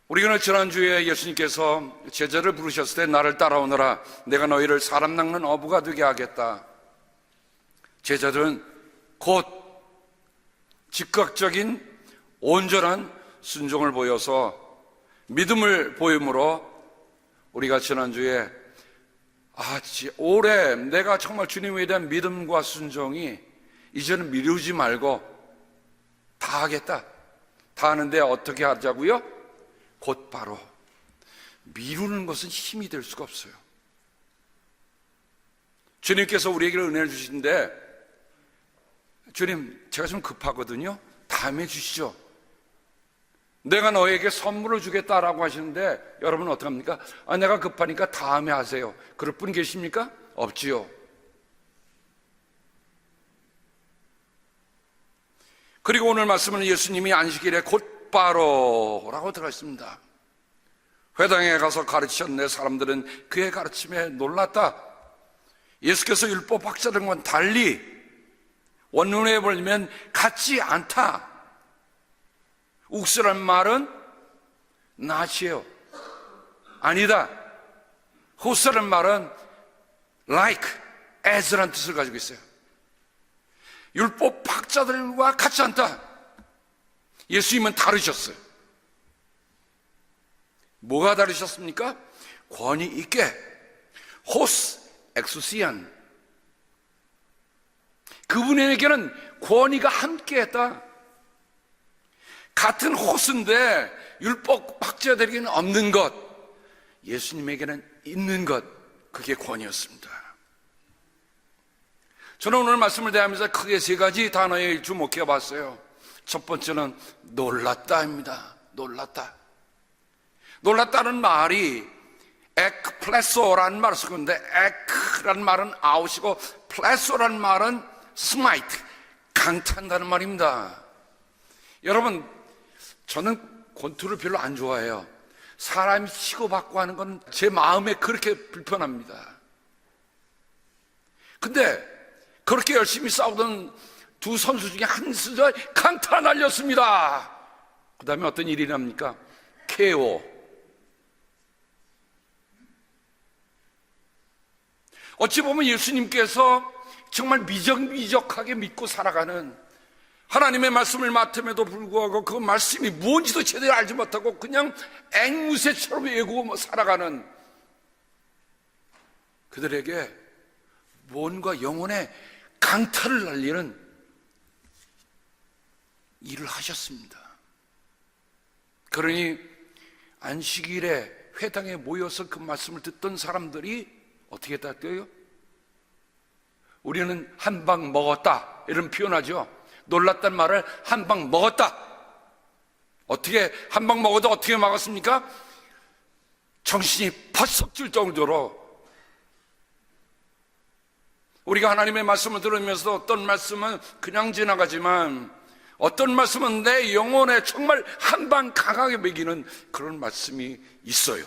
우리가 지난주에 예수님께서 제자를 부르셨을 때 나를 따라오너라 내가 너희를 사람 낚는 어부가 되게 하겠다. 제자들은 곧 즉각적인 온전한 순종을 보여서 믿음을 보임으로 우리가 지난주에 올해 내가 정말 주님에 대한 믿음과 순종이 이제는 미루지 말고 다 하겠다. 다 하는데 어떻게 하자고요? 곧바로. 미루는 것은 힘이 될 수가 없어요. 주님께서 우리에게 은혜를 주시는데, 주님 제가 좀 급하거든요, 다음에 주시죠. 내가 너에게 선물을 주겠다라고 하시는데 여러분은 어떡합니까? 내가 급하니까 다음에 하세요. 그럴 분 계십니까? 없지요. 그리고 오늘 말씀은 예수님이 안식일에 곧바로라고 들어있습니다. 회당에 가서 가르치셨는데 사람들은 그의 가르침에 놀랐다. 예수께서 율법 학자들과는 달리 원문에 보면 같지 않다. 욱스란 말은 not이에요. 아니다. 호스란 말은 like, as라는 뜻을 가지고 있어요. 율법 학자들과 같지 않다. 예수님은 다르셨어요. 뭐가 다르셨습니까? 권위 있게 호스 엑수시안, 그분에게는 권위가 함께했다. 같은 호스인데 율법 학자들에게는 없는 것, 예수님에게는 있는 것, 그게 권위였습니다. 저는 오늘 말씀을 대하면서 크게 세 가지 단어에 주목해 봤어요. 첫 번째는 놀랐다입니다. 놀랐다. 놀랐다는 말이 ekpleso라는 말을 쓰고 있는데, ek라는 말은 아웃이고 pleso라는 말은 smite, 강타한다는 말입니다. 여러분, 저는 권투를 별로 안 좋아해요. 사람이 치고받고 하는 건 제 마음에 그렇게 불편합니다. 근데 그렇게 열심히 싸우던 두 선수 중에 한 선수가 강타 날렸습니다. 그 다음에 어떤 일이 납니까? KO. 어찌 보면 예수님께서 정말 미적미적하게 믿고 살아가는, 하나님의 말씀을 맡음에도 불구하고 그 말씀이 뭔지도 제대로 알지 못하고 그냥 앵무새처럼 외우고 살아가는 그들에게 뭔가 영혼의 강타를 날리는 일을 하셨습니다. 그러니 안식일에 회당에 모여서 그 말씀을 듣던 사람들이 어떻게 했다고요? 우리는 한 방 먹었다 이런 표현하죠. 놀랐단 말을 한 방 먹었다. 어떻게 한 방 먹어도 어떻게 막았습니까? 정신이 퍼석 들 정도로. 우리가 하나님의 말씀을 들으면서 어떤 말씀은 그냥 지나가지만 어떤 말씀은 내 영혼에 정말 한 방 강하게 먹이는 그런 말씀이 있어요.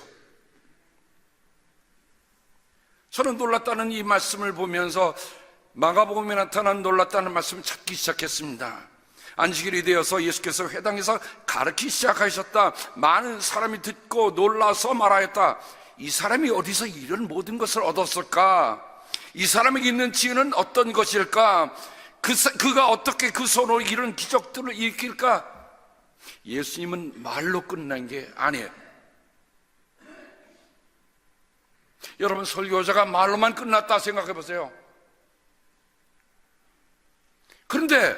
저는 놀랐다는 이 말씀을 보면서 마가복음에 나타난 놀랐다는 말씀을 찾기 시작했습니다. 안식일이 되어서 예수께서 회당에서 가르치기 시작하셨다. 많은 사람이 듣고 놀라서 말하였다. 이 사람이 어디서 이런 모든 것을 얻었을까? 이 사람에게 있는 지혜는 어떤 것일까? 그가 어떻게 그 손으로 이런 기적들을 일으킬까? 예수님은 말로 끝난 게 아니에요. 여러분, 설교자가 말로만 끝났다 생각해 보세요. 그런데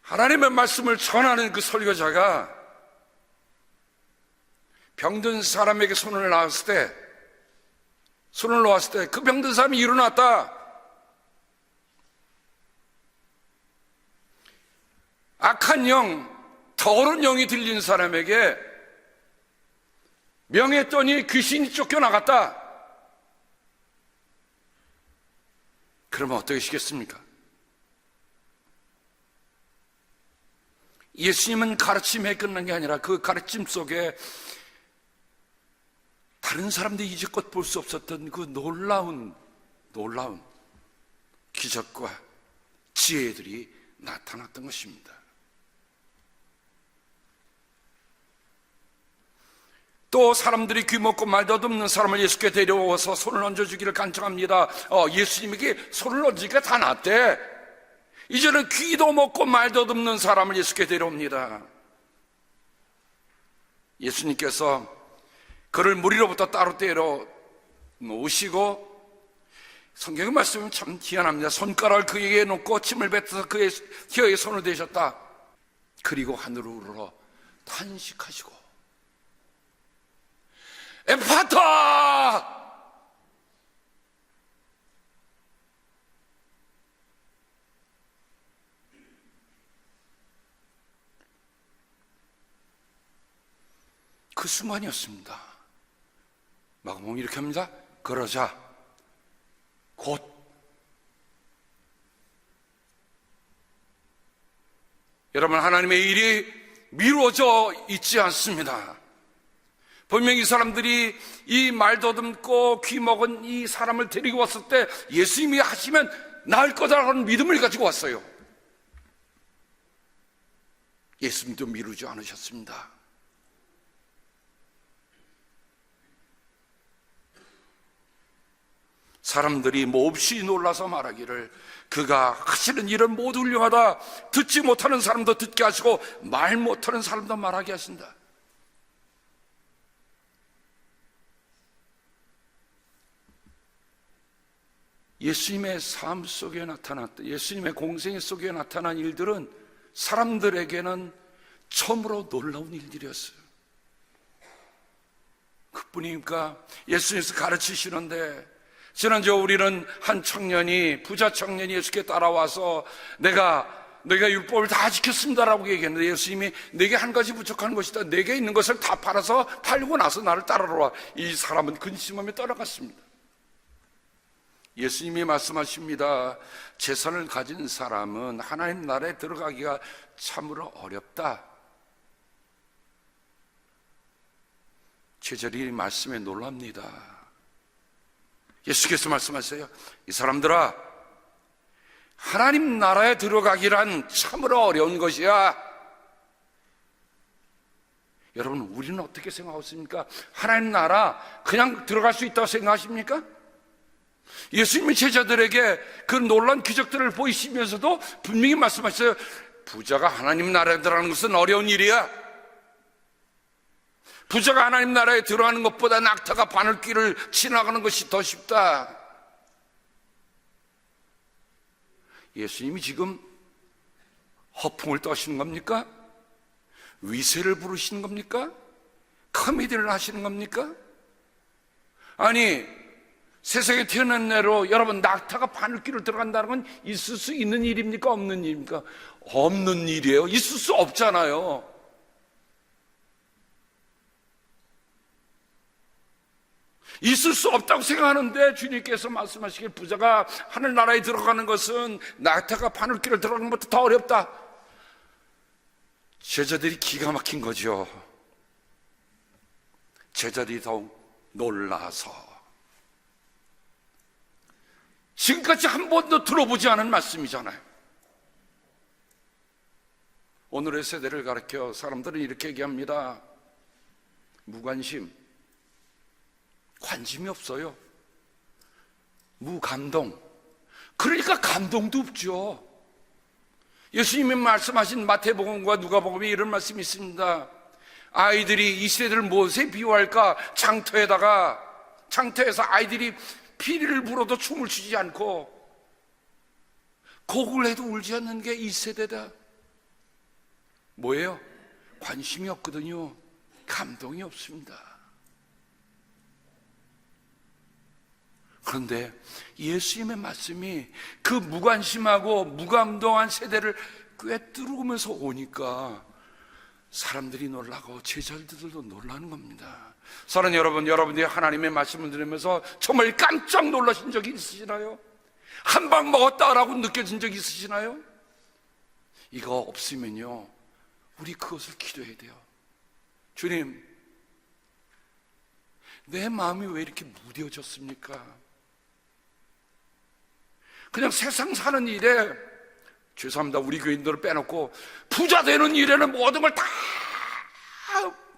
하나님의 말씀을 전하는 그 설교자가 병든 사람에게 손을 놓았을 때 그 병든 사람이 일어났다. 악한 영, 더러운 영이 들린 사람에게 명했더니 귀신이 쫓겨나갔다. 그러면 어떻게 하시겠습니까? 예수님은 가르침에 끝난 게 아니라 그 가르침 속에 다른 사람들이 이제껏 볼 수 없었던 그 놀라운 기적과 지혜들이 나타났던 것입니다. 또 사람들이 귀먹고 말도 없는 사람을 예수께 데려와서 손을 얹어주기를 간청합니다. 예수님에게 손을 얹으니까 다 낫대. 이제는 귀도 먹고 말도 없는 사람을 예수께 데려옵니다. 예수님께서 그를 무리로부터 따로 때려 놓으시고, 성경의 말씀은 참 희한합니다. 손가락을 그에게 놓고 침을 뱉어서 그의 혀에 손을 대셨다. 그리고 하늘을 우러러 탄식하시고 에파타! 그 순간이었습니다. 마가복음이 이렇게 합니다. 그러자 곧 여러분, 하나님의 일이 미루어져 있지 않습니다. 분명히 이 사람들이 이 말더듬고 귀먹은 이 사람을 데리고 왔을 때 예수님이 하시면 나을 거다라는 믿음을 가지고 왔어요. 예수님도 미루지 않으셨습니다. 사람들이 몹시 놀라서 말하기를 그가 하시는 일은 모두 훌륭하다. 듣지 못하는 사람도 듣게 하시고 말 못하는 사람도 말하게 하신다. 예수님의 삶 속에 나타났던, 예수님의 공생 속에 나타난 일들은 사람들에게는 처음으로 놀라운 일들이었어요. 그뿐이니까 예수님께서 가르치시는데, 지난주 우리는 한 청년이, 부자 청년이 예수께 따라와서 내가 율법을 다 지켰습니다라고 얘기했는데, 예수님이 내게 한 가지 부족한 것이다. 내게 있는 것을 다 팔아서 팔고 나서 나를 따라와. 이 사람은 근심하며 떠나갔습니다. 예수님이 말씀하십니다. 재산을 가진 사람은 하나님 나라에 들어가기가 참으로 어렵다. 제자들이 말씀에 놀랍니다. 예수께서 말씀하세요. 이 사람들아, 하나님 나라에 들어가기란 참으로 어려운 것이야. 여러분, 우리는 어떻게 생각하고 있습니까? 하나님 나라 그냥 들어갈 수 있다고 생각하십니까? 예수님이 제자들에게 그 놀라운 기적들을 보이시면서도 분명히 말씀하셨어요. 부자가 하나님 나라에 들어가는 것은 어려운 일이야. 부자가 하나님 나라에 들어가는 것보다 낙타가 바늘길을 지나가는 것이 더 쉽다. 예수님이 지금 허풍을 떠시는 겁니까? 위세를 부르시는 겁니까? 코미디를 하시는 겁니까? 아니, 세상에 태어난 내로 여러분, 낙타가 바늘길을 들어간다는 건 있을 수 있는 일입니까? 없는 일입니까? 없는 일이에요. 있을 수 없잖아요. 있을 수 없다고 생각하는데 주님께서 말씀하시길 부자가 하늘나라에 들어가는 것은 낙타가 바늘길을 들어가는 것보다 더 어렵다. 제자들이 기가 막힌 거죠. 제자들이 더욱 놀라서, 지금까지 한 번도 들어보지 않은 말씀이잖아요. 오늘의 세대를 가리켜 사람들은 이렇게 얘기합니다. 무관심, 관심이 없어요. 무감동. 그러니까 감동도 없죠. 예수님이 말씀하신 마태복음과 누가복음에 이런 말씀이 있습니다. 아이들이 이 세대를 무엇에 비유할까? 장터에서 아이들이 피리를 불어도 춤을 추지 않고 곡을 해도 울지 않는 게 이 세대다. 뭐예요? 관심이 없거든요. 감동이 없습니다. 그런데 예수님의 말씀이 그 무관심하고 무감동한 세대를 꿰뚫으면서 오니까 사람들이 놀라고 제자들도 놀라는 겁니다. 사랑하는 여러분, 여러분들이 하나님의 말씀을 들으면서 정말 깜짝 놀라신 적이 있으시나요? 한 방 먹었다라고 느껴진 적이 있으시나요? 이거 없으면요, 우리 그것을 기도해야 돼요. 주님, 내 마음이 왜 이렇게 무뎌졌습니까? 그냥 세상 사는 일에, 죄송합니다, 우리 교인들을 빼놓고 부자 되는 일에는 모든 걸 다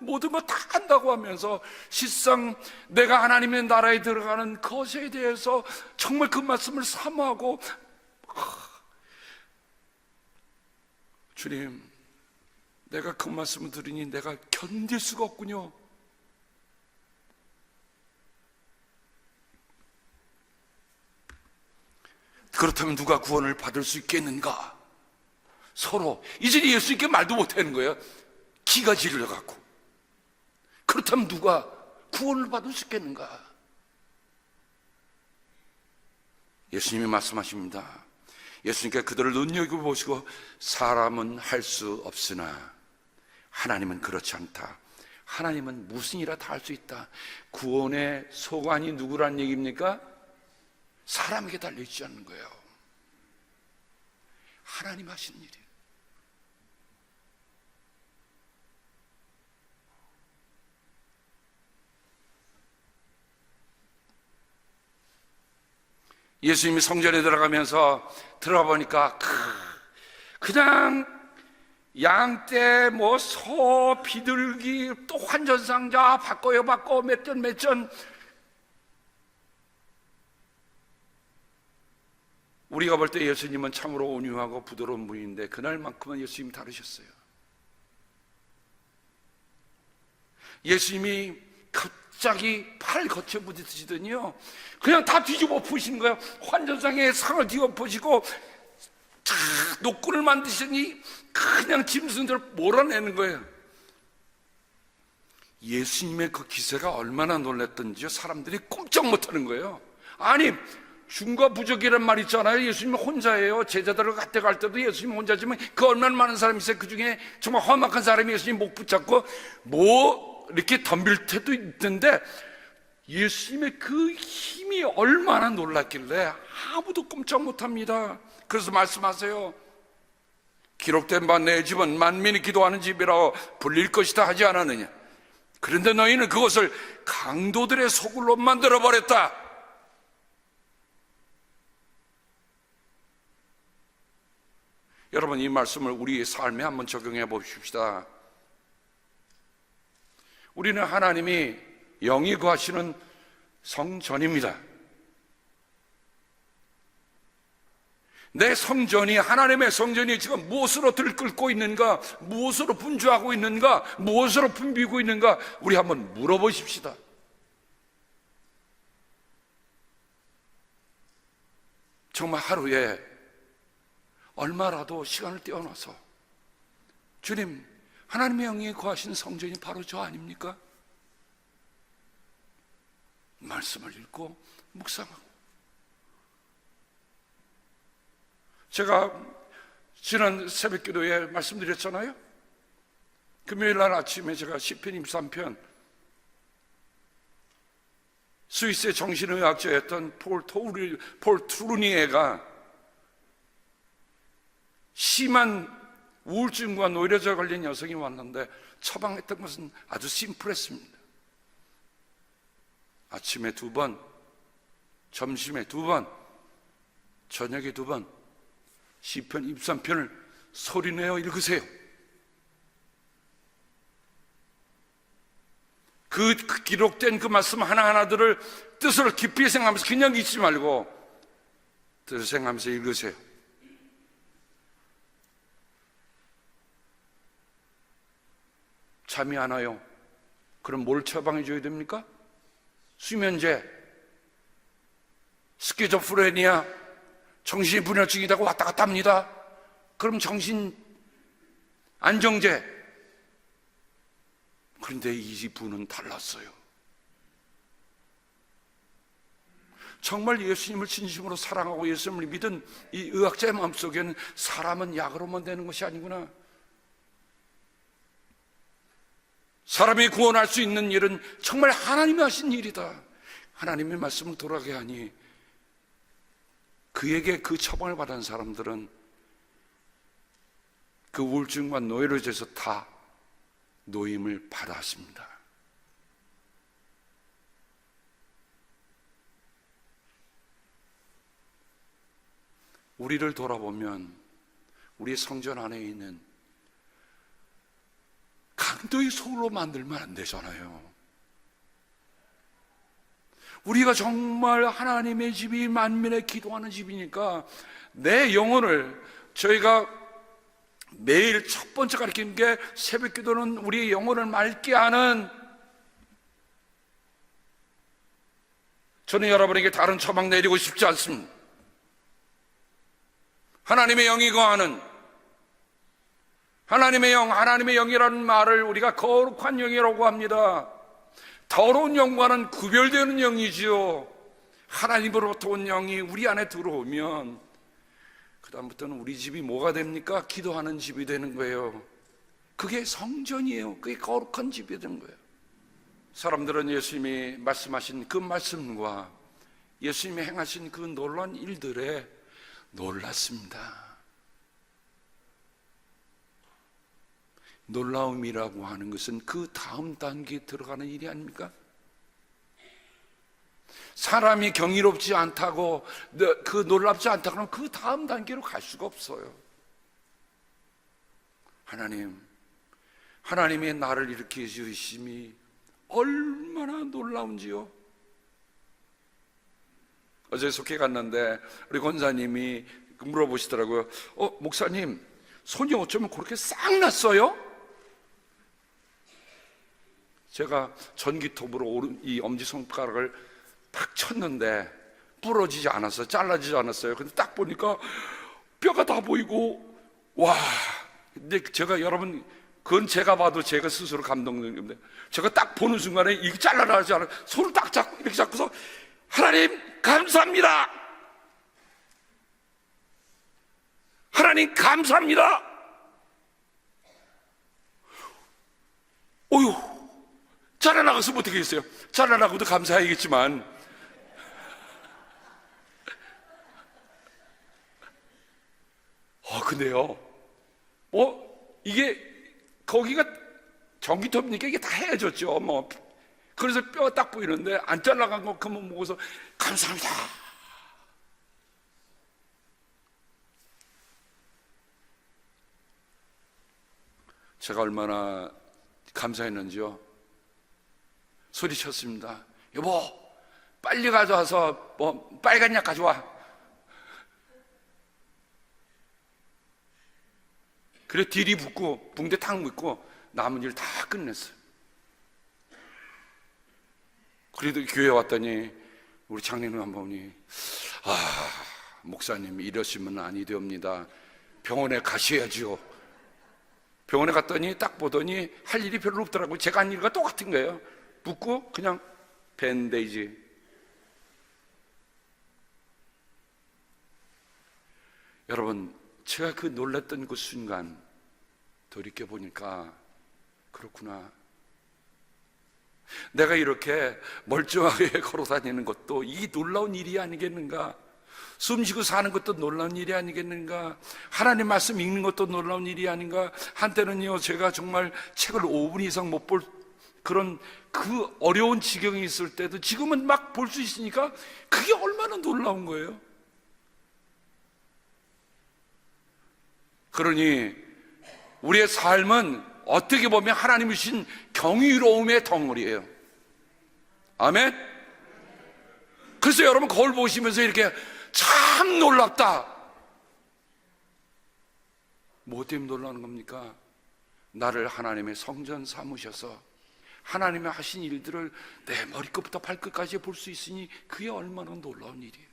모든 거 다 한다고 하면서 실상 내가 하나님의 나라에 들어가는 것에 대해서 정말 그 말씀을 사모하고, 주님, 내가 그 말씀을 들으니 내가 견딜 수가 없군요. 그렇다면 누가 구원을 받을 수 있겠는가? 서로 이제 예수님께 말도 못하는 거예요. 기가 질려갖고. 그렇다면 누가 구원을 받을 수 있겠는가? 예수님이 말씀하십니다. 예수님께 그들을 눈여겨보시고 사람은 할 수 없으나 하나님은 그렇지 않다. 하나님은 무슨 일이라 다 할 수 있다. 구원의 소관이 누구란 얘기입니까? 사람에게 달려있지 않는 거예요. 하나님 하신 일이에요. 예수님이 성전에 들어가면서 들어가 보니까 그냥 양떼, 소, 비둘기, 또 환전상자 바꿔요 바꿔 몇 전 우리가 볼 때 예수님은 참으로 온유하고 부드러운 분인데 그날만큼은 예수님이 다르셨어요. 예수님이 갑자기 팔 거쳐 부딪히더니요 그냥 다 뒤집어 푸신 거예요. 환전상에 상을 뒤집어 푸시고 노끈을 만드시니 그냥 짐승들을 몰아내는 거예요. 예수님의 그 기세가 얼마나 놀랐던지요 사람들이 꼼짝 못하는 거예요. 아니 중과 부족이란 말 있잖아요. 예수님 혼자예요. 제자들을 갈 때도 예수님 혼자지만 그 얼마나 많은 사람이 있어요. 그 중에 정말 험악한 사람이 예수님 목 붙잡고 이렇게 덤빌 때도 있는데 예수님의 그 힘이 얼마나 놀랐길래 아무도 꼼짝 못합니다. 그래서 말씀하세요. 기록된 바 내 집은 만민이 기도하는 집이라고 불릴 것이다 하지 않았느냐. 그런데 너희는 그것을 강도들의 소굴로 만들어버렸다. 여러분 이 말씀을 우리의 삶에 한번 적용해 보십시다. 우리는 하나님이 영이 거하시는 성전입니다. 내 성전이 하나님의 성전이 지금 무엇으로 들끓고 있는가, 무엇으로 분주하고 있는가, 무엇으로 붐비고 있는가 우리 한번 물어보십시다. 정말 하루에 얼마라도 시간을 떼어놔서 주님 하나님의 영이 거하신 성전이 바로 저 아닙니까? 말씀을 읽고 묵상하고. 제가 지난 새벽기도에 말씀드렸잖아요. 금요일날 아침에 제가 시편 23편 스위스의 정신의학자였던 폴 트루니에가 심한 우울증과 노이로제 걸린 여성이 왔는데 처방했던 것은 아주 심플했습니다. 아침에 2번, 점심에 2번, 저녁에 2번 시편 23편을 소리내어 읽으세요. 그 기록된 그 말씀 하나하나들을 뜻을 깊이 생각하면서 그냥 잊지 말고 뜻을 생각하면서 읽으세요. 잠이 안 와요. 그럼 뭘 처방해 줘야 됩니까? 수면제, 스키조프레니아, 정신분열증이라고 왔다 갔다 합니다. 그럼 정신 안정제. 그런데 이 분은 달랐어요. 정말 예수님을 진심으로 사랑하고 예수님을 믿은 이 의학자의 마음속에는 사람은 약으로만 되는 것이 아니구나. 사람이 구원할 수 있는 일은 정말 하나님이 하신 일이다. 하나님의 말씀을 돌아가게 하니 그에게 그 처방을 받은 사람들은 그 우울증과 노이로제에서 다 노임을 받았습니다. 우리를 돌아보면 우리 성전 안에 있는 강도의 소울로 만들면 안 되잖아요. 우리가 정말 하나님의 집이 만민의 기도하는 집이니까 내 영혼을, 저희가 매일 첫 번째 가르치는 게 새벽 기도는 우리의 영혼을 맑게 하는, 저는 여러분에게 다른 처방 내리고 싶지 않습니다. 하나님의 영이 거하는, 하나님의 영, 하나님의 영이라는 말을 우리가 거룩한 영이라고 합니다. 더러운 영과는 구별되는 영이지요. 하나님으로부터 온 영이 우리 안에 들어오면 그 다음부터는 우리 집이 뭐가 됩니까? 기도하는 집이 되는 거예요. 그게 성전이에요. 그게 거룩한 집이 되는 거예요. 사람들은 예수님이 말씀하신 그 말씀과 예수님이 행하신 그 놀라운 일들에 놀랐습니다. 놀라움이라고 하는 것은 그 다음 단계에 들어가는 일이 아닙니까? 사람이 경이롭지 않다고, 그 놀랍지 않다고 하면 그 다음 단계로 갈 수가 없어요. 하나님의 나를 일으켜 주심이 얼마나 놀라운지요. 어제 속회 갔는데 우리 권사님이 물어보시더라고요. 목사님, 손이 어쩌면 그렇게 싹 났어요? 제가 전기톱으로 이 엄지손가락을 탁 쳤는데 부러지지 않았어요. 잘라지지 않았어요. 근데 딱 보니까 뼈가 다 보이고, 와. 근데 제가, 여러분, 그건 제가 봐도 제가 스스로 감동적인데, 제가 딱 보는 순간에 이게 잘라나지 않아요. 손을 딱 잡고 이렇게 잡고서 하나님 감사합니다. 하나님 감사합니다. 어휴, 잘라나갔으면 어떻게 했어요? 잘라나가도 감사해야겠지만, 근데요, 이게, 거기가 전기톱이니까 이게 다 헤어졌죠. 그래서 뼈가 딱 보이는데, 안 잘라간 거 그만 먹어서, 감사합니다. 제가 얼마나 감사했는지요. 소리쳤습니다. 여보, 빨리 가져와서 빨간 약 가져와. 그래 딜이 붙고 붕대 탁 묶고 남은 일 다 끝냈어요. 그래도 교회 왔더니 우리 장로님 한 분이, 목사님 이러시면 아니 됩니다. 병원에 가셔야죠. 병원에 갔더니 딱 보더니 할 일이 별로 없더라고요. 제가 한 일과 똑같은 거예요. 붓고 그냥 밴데이지. 여러분, 제가 그 놀랐던 그 순간 돌이켜보니까 그렇구나. 내가 이렇게 멀쩡하게 걸어다니는 것도 이 놀라운 일이 아니겠는가? 숨쉬고 사는 것도 놀라운 일이 아니겠는가? 하나님 말씀 읽는 것도 놀라운 일이 아닌가? 한때는요, 제가 정말 책을 5분 이상 못 볼 그런 그 어려운 지경이 있을 때도 지금은 막 볼 수 있으니까 그게 얼마나 놀라운 거예요. 그러니 우리의 삶은 어떻게 보면 하나님이 주신 경이로움의 덩어리예요. 아멘? 그래서 여러분 거울 보시면서 이렇게 참 놀랍다. 뭐 때문에 놀라는 겁니까? 나를 하나님의 성전 삼으셔서 하나님의 하신 일들을 내 머리끝부터 발끝까지 볼 수 있으니 그게 얼마나 놀라운 일이에요.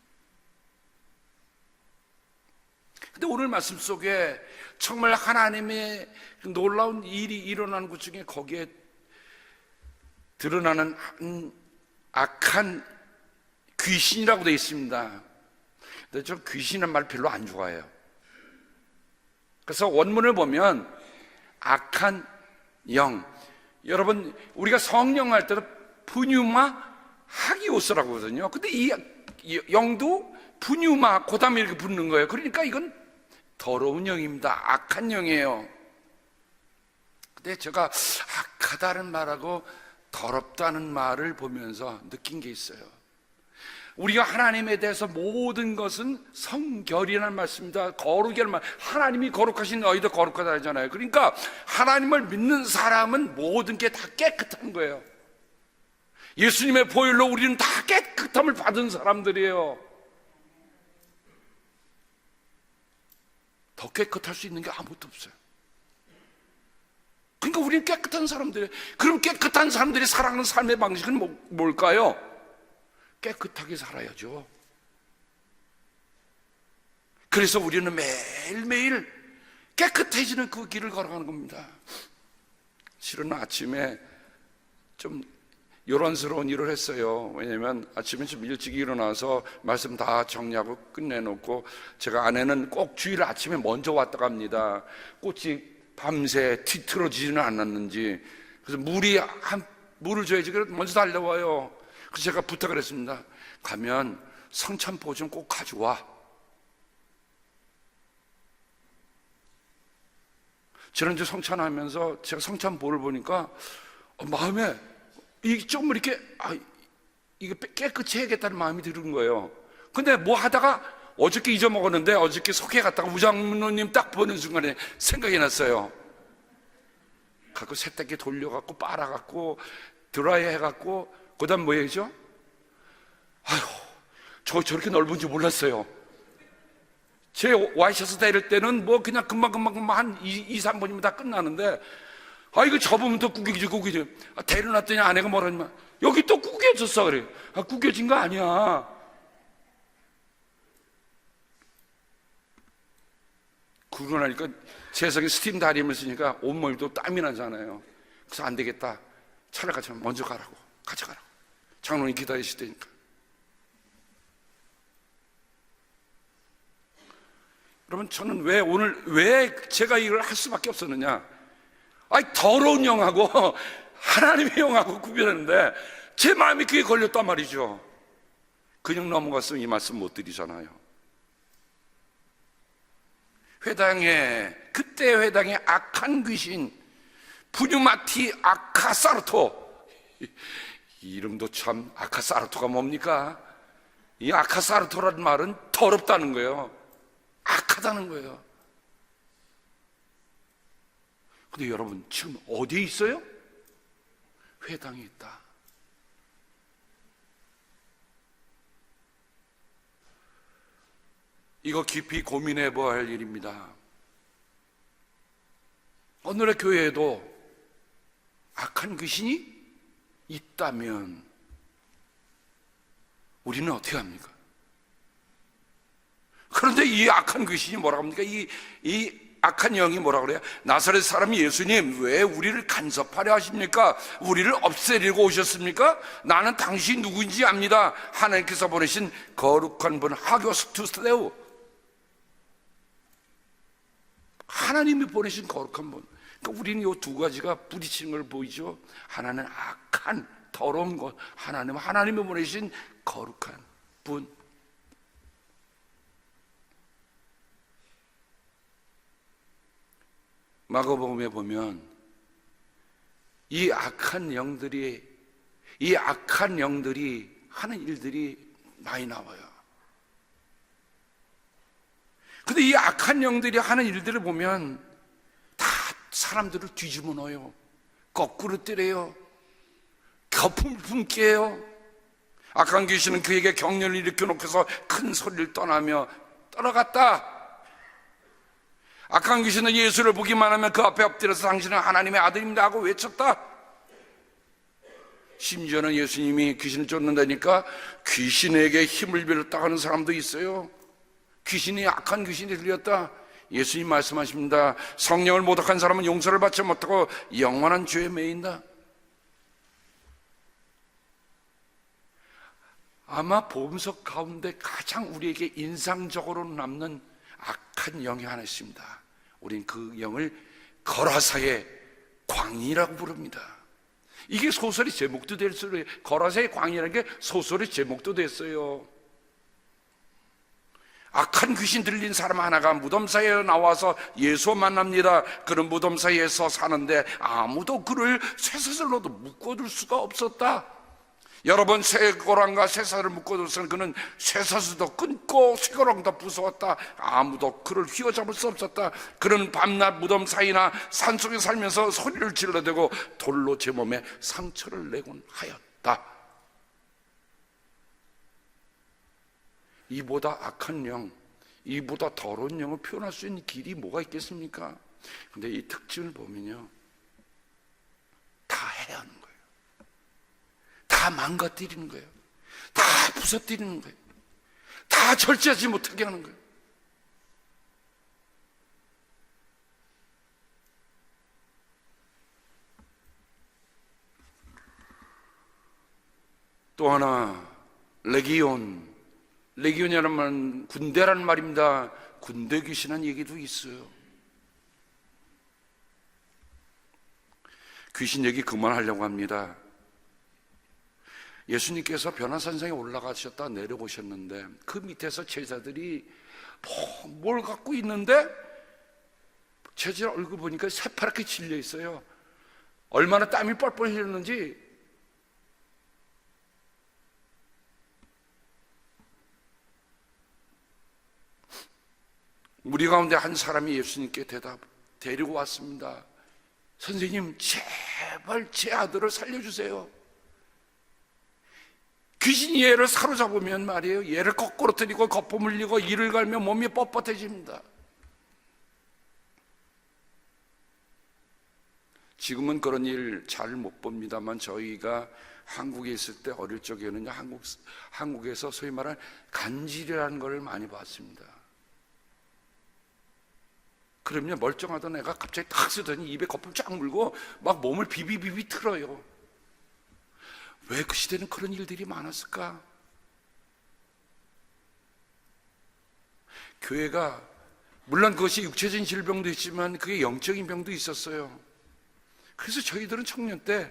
근데 오늘 말씀 속에 정말 하나님의 놀라운 일이 일어나는 것 중에 거기에 드러나는 악한 귀신이라고 되어 있습니다. 근데 저 귀신이라는 말 별로 안 좋아해요. 그래서 원문을 보면 악한 영, 여러분 우리가 성령 할 때도 푸뉴마 하기오스라고 하거든요. 근데 이 영도 푸뉴마 그 다음에 이렇게 붙는 거예요. 그러니까 이건 더러운 영입니다. 악한 영이에요. 근데 제가 악하다는 말하고 더럽다는 말을 보면서 느낀 게 있어요. 우리가 하나님에 대해서 모든 것은 성결이라는 말씀입니다. 거룩이라는 말. 하나님이 거룩하신 너희도 거룩하다 하잖아요. 그러니까 하나님을 믿는 사람은 모든 게 다 깨끗한 거예요. 예수님의 보혈로 우리는 다 깨끗함을 받은 사람들이에요. 더 깨끗할 수 있는 게 아무것도 없어요. 그러니까 우리는 깨끗한 사람들이에요. 그럼 깨끗한 사람들이 살아가는 삶의 방식은 뭘까요? 깨끗하게 살아야죠. 그래서 우리는 매일매일 깨끗해지는 그 길을 걸어가는 겁니다. 실은 아침에 좀 요란스러운 일을 했어요. 왜냐하면 아침에 좀 일찍 일어나서 말씀 다 정리하고 끝내놓고, 제가 아내는 꼭 주일 아침에 먼저 왔다 갑니다. 꽃이 밤새 뒤틀어지지는 않았는지. 그래서 물을 줘야지. 그래서 먼저 달려와요. 그래서 제가 부탁을 했습니다. 가면 성찬포 좀 꼭 가져와. 지난주 성찬하면서 제가 성찬포를 보니까 마음에 이게 좀 이렇게 이거 깨끗이 해야겠다는 마음이 드는 거예요. 근데 뭐 하다가 어저께 잊어먹었는데, 어저께 속해 갔다가 우장로님 딱 보는 순간에 생각이 났어요. 갖고 세탁기 돌려갖고 빨아갖고 드라이 해갖고, 그 다음 뭐 해야죠? 저렇게 넓은지 몰랐어요. 제 와이셔츠 대릴 때는 뭐 그냥 금방 한 2-3분이면 다 끝나는데, 이거 접으면 또 구겨지고 데려놨더니 아내가 뭐라냐면, 여기 또 구겨졌어. 그래. 구겨진 거 아니야. 그러고 나니까 세상에 스팀 다림을 쓰니까 온몸이 또 땀이 나잖아요. 그래서 안 되겠다. 차를 가져가면 먼저 가라고. 가져가라고. 장로님 기다리실 테니까. 여러분, 저는 왜 제가 이걸 할 수밖에 없었느냐? 더러운 영하고 하나님의 영하고 구별하는데 제 마음이 그게 걸렸단 말이죠. 그냥 넘어갔으면 이 말씀 못 드리잖아요. 그때 회당에 악한 귀신 푸뉴마티 아카사르토, 이름도 참, 아카사르토가 뭡니까? 이 아카사르토라는 말은 더럽다는 거예요. 악하다는 거예요. 근데 여러분, 지금 어디에 있어요? 회당에 있다. 이거 깊이 고민해 봐야 할 일입니다. 오늘의 교회에도 악한 귀신이 있다면 우리는 어떻게 합니까? 그런데 이 악한 귀신이 뭐라고 합니까? 이 악한 영이 뭐라고 그래요? 나사렛 사람 예수님, 왜 우리를 간섭하려 하십니까? 우리를 없애려고 오셨습니까? 나는 당신이 누구인지 압니다. 하나님께서 보내신 거룩한 분, 하교스투스데우. 하나님이 보내신 거룩한 분. 그러니까 우리는 이 두 가지가 부딪히는 걸 보이죠. 하나는 악한, 더러운 것, 하나님이 보내신 거룩한 분. 마가복음에 보면 이 악한 영들이 하는 일들이 많이 나와요. 근데 이 악한 영들이 하는 일들을 보면 다 사람들을 뒤집어 놓아요. 거꾸로 때려요. 거품을 품게 해요. 악한 귀신은 그에게 경련을 일으켜 놓고서 큰 소리를 떠나며 떠나갔다. 악한 귀신은 예수를 보기만 하면 그 앞에 엎드려서 당신은 하나님의 아들입니다 하고 외쳤다. 심지어는 예수님이 귀신을 쫓는다니까 귀신에게 힘을 빌었다 하는 사람도 있어요. 귀신이, 악한 귀신이 들렸다. 예수님 말씀하십니다. 성령을 모독한 사람은 용서를 받지 못하고 영원한 죄에 매인다. 아마 복음서 가운데 가장 우리에게 인상적으로 남는 악한 영이 하나 있습니다. 우린 그 영을 거라사의 광이라고 부릅니다. 이게 소설의 제목도 됐어요. 거라사의 광이라는 게 소설의 제목도 됐어요. 악한 귀신 들린 사람 하나가 무덤 사이에 나와서 예수 만납니다. 그런 무덤 사이에서 사는데 아무도 그를 쇠사슬로도 묶어둘 수가 없었다. 여러 번 쇠고랑과 쇠사를 묶어둬서는 그는 쇠사슬도 끊고 쇠고랑도 부서웠다. 아무도 그를 휘어잡을 수 없었다. 그는 밤낮 무덤 사이나 산속에 살면서 소리를 질러대고 돌로 제 몸에 상처를 내곤 하였다. 이보다 악한 영, 이보다 더러운 영을 표현할 수 있는 길이 뭐가 있겠습니까? 근데 이 특징을 보면요, 다 해야 하는 거예요. 다 망가뜨리는 거예요. 다 부서뜨리는 거예요. 다 절제하지 못하게 하는 거예요. 또 하나, 레기온이라는 말은 군대라는 말입니다. 군대 귀신한 얘기도 있어요. 귀신 얘기 그만하려고 합니다. 예수님께서 변화산상에 올라가셨다 내려오셨는데 그 밑에서 제자들이 뭘 갖고 있는데 제자 얼굴 보니까 새파랗게 질려 있어요. 얼마나 땀이 뻘뻘 흘렸는지. 우리 가운데 한 사람이 예수님께 데리고 왔습니다. 선생님, 제발 제 아들을 살려주세요. 귀신이 얘를 사로잡으면 말이에요, 얘를 거꾸로 들이고 거품 물리고 이를 갈면 몸이 뻣뻣해집니다. 지금은 그런 일 잘 못 봅니다만 저희가 한국에 있을 때 어릴 적에는 한국에서 소위 말하는 간질이라는 걸 많이 봤습니다. 그러면 멀쩡하던 애가 갑자기 탁 쓰더니 입에 거품 쫙 물고 막 몸을 비비비비 틀어요. 왜 그 시대는 그런 일들이 많았을까? 교회가 물론 그것이 육체적인 질병도 있지만 그게 영적인 병도 있었어요. 그래서 저희들은 청년 때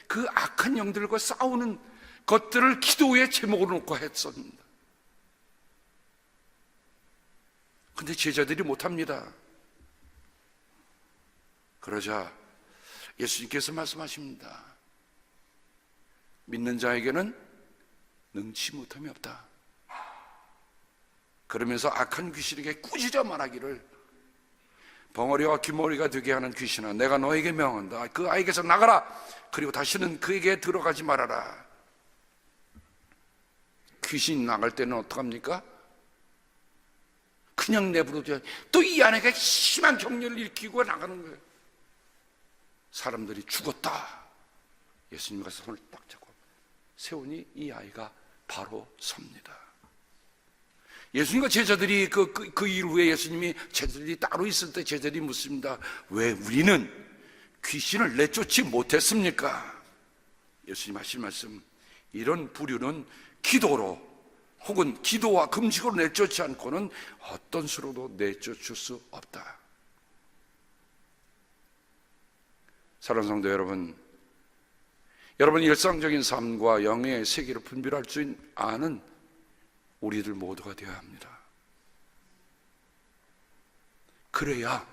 그 악한 영들과 싸우는 것들을 기도의 제목으로 놓고 했습니다. 근데 제자들이 못합니다. 그러자 예수님께서 말씀하십니다. 믿는 자에게는 능치 못함이 없다. 그러면서 악한 귀신에게 꾸짖어 말하기를, 벙어리와 귀머리가 되게 하는 귀신아, 내가 너에게 명한다. 그 아이에게서 나가라. 그리고 다시는 그에게 들어가지 말아라. 귀신 나갈 때는 어떡합니까? 그냥 내버려둬야 또 이 안에가 심한 격려를 일으키고 나가는 거예요. 사람들이 죽었다. 예수님 가서 손을 딱 잡고 세우니 이 아이가 바로 섭니다. 예수님과 제자들이 그 이후에 예수님이 제자들이 따로 있을 때 제자들이 묻습니다. 왜 우리는 귀신을 내쫓지 못했습니까? 예수님 하신 말씀, 이런 부류는 기도로 혹은 기도와 금식으로 내쫓지 않고는 어떤 수로도 내쫓을 수 없다. 사랑하는 성도 여러분, 여러분이 일상적인 삶과 영의 세계를 분별할 줄 아는 우리들 모두가 되어야 합니다. 그래야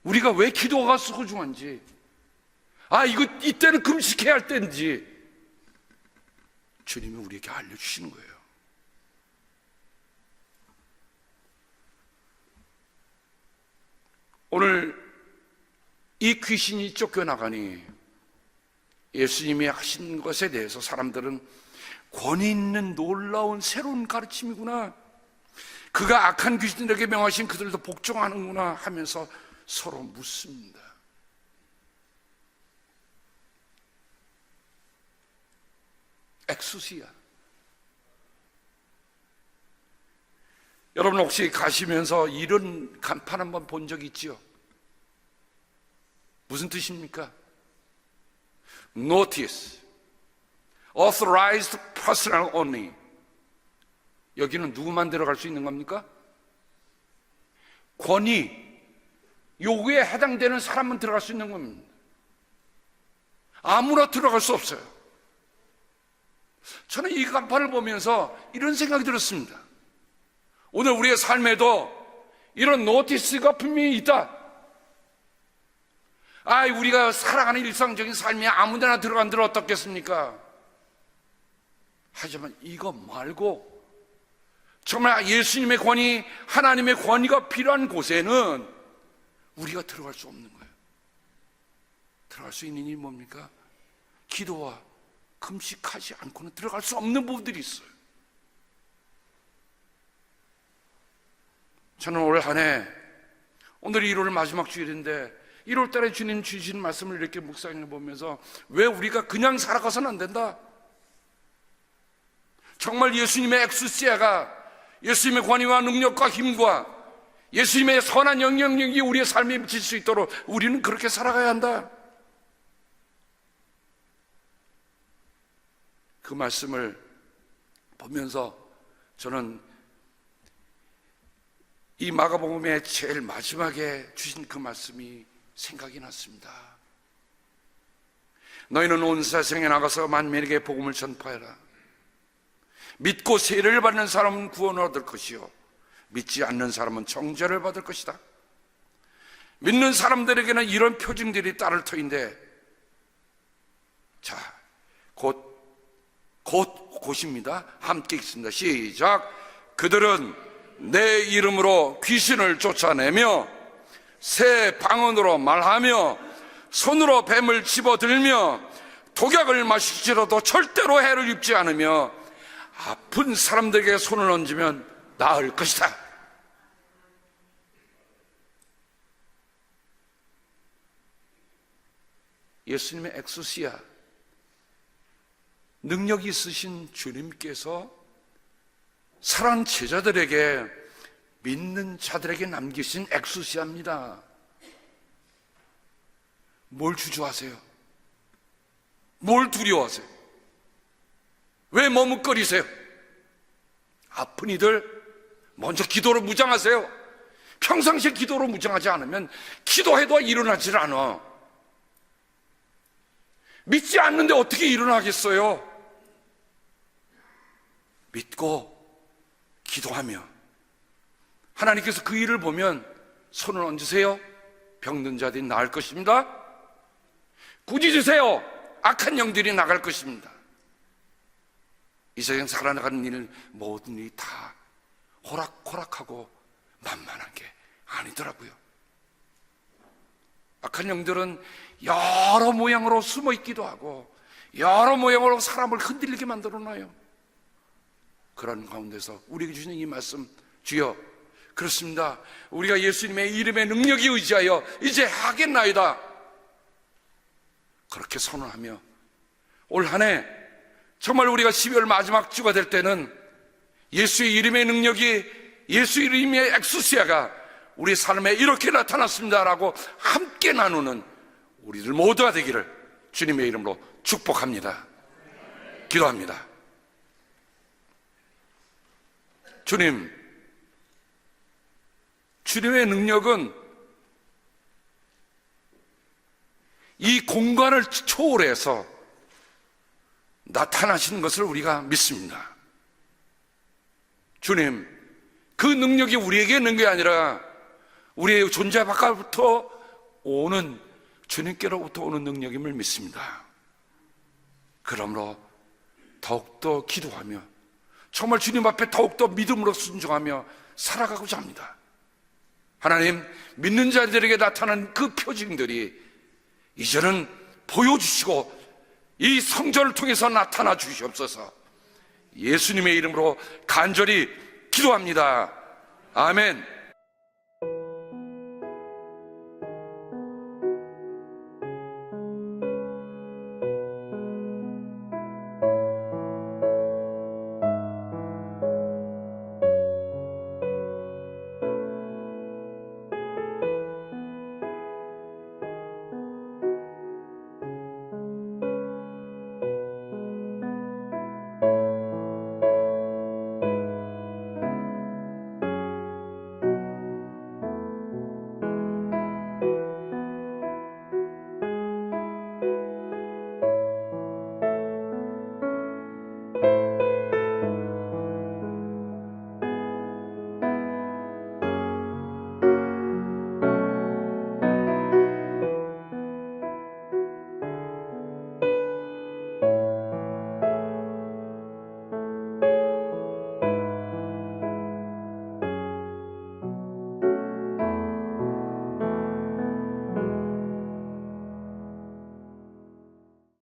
우리가 왜 기도가 소중한지, 이때는 금식해야 할 때인지 주님이 우리에게 알려주시는 거예요. 오늘 이 귀신이 쫓겨나가니 예수님이 하신 것에 대해서 사람들은 권위 있는 놀라운 새로운 가르침이구나, 그가 악한 귀신들에게 명하신 그들도 복종하는구나 하면서 서로 묻습니다. 엑소시아. 여러분 혹시 가시면서 이런 간판 한번 본 적 있지요? 무슨 뜻입니까? Notice, Authorized Personnel Only. 여기는 누구만 들어갈 수 있는 겁니까? 권위, 요구에 해당되는 사람만 들어갈 수 있는 겁니다. 아무나 들어갈 수 없어요. 저는 이 간판을 보면서 이런 생각이 들었습니다. 오늘 우리의 삶에도 이런 노티스가 분명히 있다. 우리가 살아가는 일상적인 삶에 아무데나 들어간들 어떻겠습니까? 하지만 이거 말고 정말 예수님의 권위, 하나님의 권위가 필요한 곳에는 우리가 들어갈 수 없는 거예요. 들어갈 수 있는 일이 뭡니까? 기도와 금식하지 않고는 들어갈 수 없는 부분들이 있어요. 저는 올 한 해, 오늘이 1월 마지막 주일인데 1월 달에 주님 주신 말씀을 이렇게 묵상해 보면서 왜 우리가 그냥 살아가서는 안 된다? 정말 예수님의 엑스시아가, 예수님의 권위와 능력과 힘과 예수님의 선한 영향력이 우리의 삶에 미칠 수 있도록 우리는 그렇게 살아가야 한다. 그 말씀을 보면서 저는 이 마가복음의 제일 마지막에 주신 그 말씀이 생각이 났습니다. 너희는 온 세상에 나가서 만민에게 복음을 전파해라. 믿고 세례를 받는 사람은 구원을 얻을 것이요 믿지 않는 사람은 정죄를 받을 것이다. 믿는 사람들에게는 이런 표징들이 따를 터인데, 자, 곧입니다. 함께 읽습니다. 시작. 그들은 내 이름으로 귀신을 쫓아내며 새 방언으로 말하며 손으로 뱀을 집어들며 독약을 마실지라도 절대로 해를 입지 않으며 아픈 사람들에게 손을 얹으면 나을 것이다. 예수님의 엑소시아, 능력이 있으신 주님께서 사랑하는 제자들에게, 믿는 자들에게 남기신 엑소시아입니다. 뭘 주저하세요? 뭘 두려워하세요? 왜 머뭇거리세요? 아픈 이들 먼저 기도로 무장하세요. 평상시에 기도로 무장하지 않으면 기도해도 일어나질 않아. 믿지 않는데 어떻게 일어나겠어요? 믿고 기도하며 하나님께서 그 일을 보면 손을 얹으세요. 병든 자들이 나을 것입니다. 꾸짖으세요. 악한 영들이 나갈 것입니다. 이 세상 살아나가는 일, 모든 일이 다 호락호락하고 만만한 게 아니더라고요. 악한 영들은 여러 모양으로 숨어 있기도 하고 여러 모양으로 사람을 흔들리게 만들어 놔요. 그런 가운데서 우리에게 주시는 이 말씀, 주여, 그렇습니다. 우리가 예수님의 이름의 능력에 의지하여 이제 하겠나이다. 그렇게 선언하며 올 한 해 정말 우리가 12월 마지막 주가 될 때는 예수의 이름의 능력이, 예수 이름의 엑소시아가 우리 삶에 이렇게 나타났습니다라고 함께 나누는 우리들 모두가 되기를 주님의 이름으로 축복합니다. 기도합니다. 주님, 주님의 능력은 이 공간을 초월해서 나타나시는 것을 우리가 믿습니다. 주님, 그 능력이 우리에게 있는 게 아니라 우리의 존재 바깥부터 오는, 주님께로부터 오는 능력임을 믿습니다. 그러므로 더욱더 기도하며 정말 주님 앞에 더욱더 믿음으로 순종하며 살아가고자 합니다. 하나님, 믿는 자들에게 나타난 그 표징들이 이제는 보여주시고 이 성전을 통해서 나타나 주시옵소서. 예수님의 이름으로 간절히 기도합니다. 아멘.